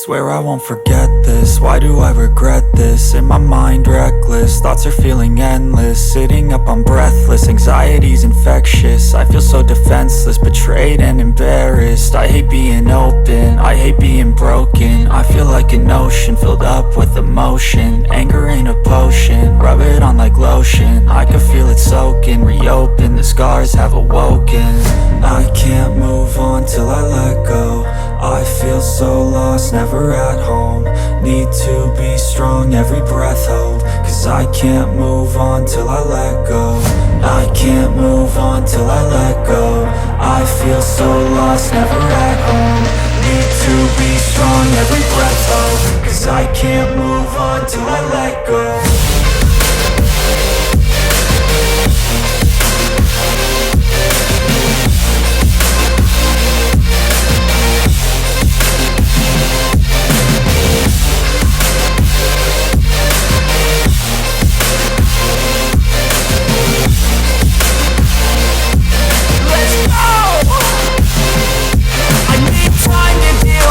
Swear I won't forget this, why do I regret this? In my mind reckless, thoughts are feeling endless. Sitting up I'm breathless, anxiety's infectious. I feel so defenseless, betrayed and embarrassed. I hate being open, I hate being broken. I feel like an ocean filled up with emotion. Anger ain't a potion, rub it on like lotion. I can feel it soaking, reopen, the scars have awoken. I can't move on till I let go. I feel so lost, never at home. Need to be strong, every breath hold. Cause I can't move on till I let go. I can't move on till I let go. I feel so lost, never at home. Need to be strong, every breath hold. Cause I can't move on till I let go.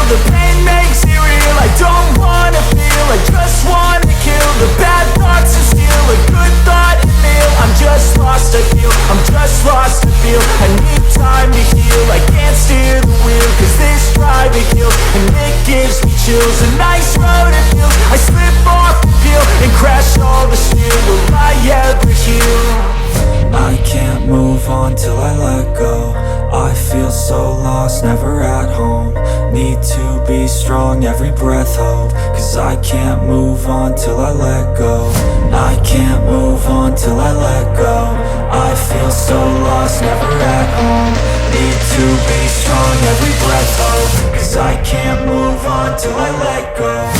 The pain makes it real, I don't wanna feel, I just wanna kill the bad thoughts and steal a good thought and meal. I'm just lost, I feel, I'm just lost, I feel. I need time to heal, I can't steer the wheel. Cause this drive it kills, and it gives me chills. A nice road it feels, I slip off the peel and crash all the steel. Will I ever heal? I can't move on till I let go. I feel so lost, never at home. Need to be strong, every breath hold. Cause I can't move on till I let go. I can't move on till I let go. I feel so lost, never at home. Need to be strong, every breath hold. Cause I can't move on till I let go.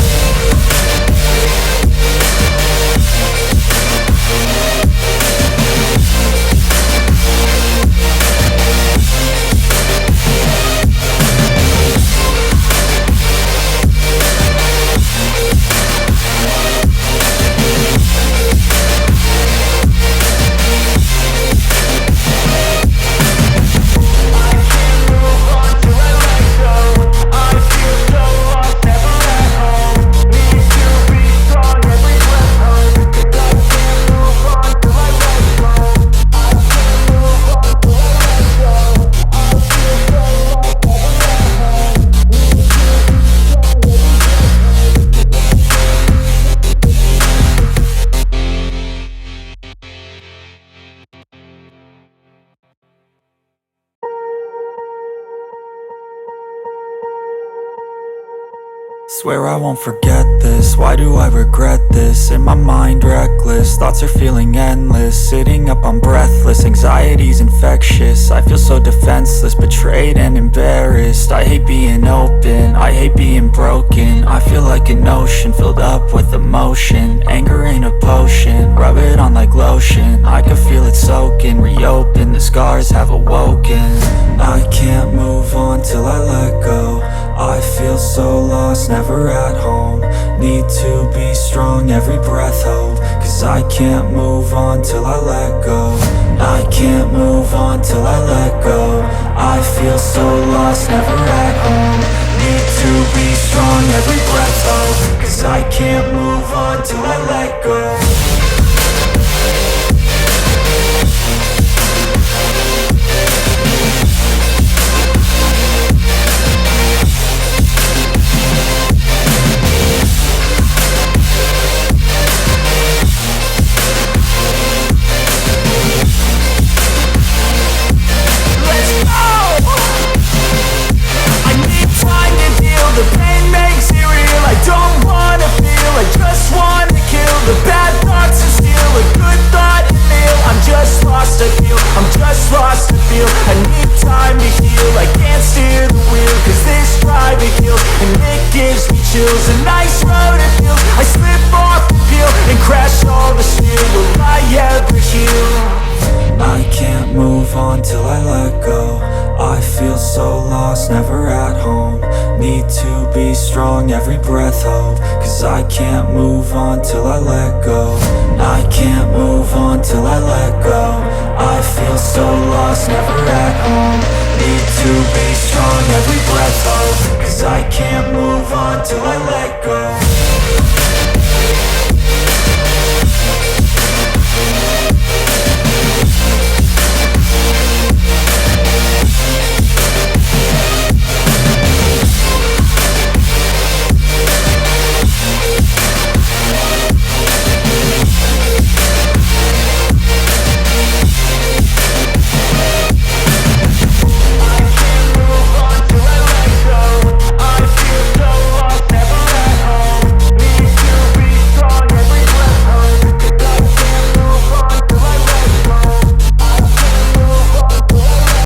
Swear I won't forget this, why do I regret this? In my mind reckless, thoughts are feeling endless. Sitting up I'm breathless, anxiety's infectious. I feel so defenseless, betrayed and embarrassed. I hate being open, I hate being broken. I feel like an ocean filled up with emotion. Anger ain't a potion, rub it on like lotion. I can feel it soaking, reopen, the scars have awoken. I can't move on till I let go. I feel so lost, never at home. Need to be strong, every breath hold. Cause I can't move on till I let go. I can't move on till I let go. I feel so lost, never at home. Need to be strong, every breath hold. Cause I can't move on till I let go. The pain makes it real, I don't wanna feel, I just wanna kill the bad thoughts and steal a good thought and meal. I'm just lost, I feel, I'm just lost, I feel. I need time to heal, I can't steer the wheel. Cause this drive it kills, and it gives me chills. A nice road it feels, I slip off the peel and crash all the steel. Will I ever heal? I can't move on till I let go. I feel so lost, never at home. Need to be strong, every breath hold. Cause I can't move on till I let go. I can't move on till I let go. I feel so lost, never at home. Need to be strong, every breath hold. Cause I can't move on till I let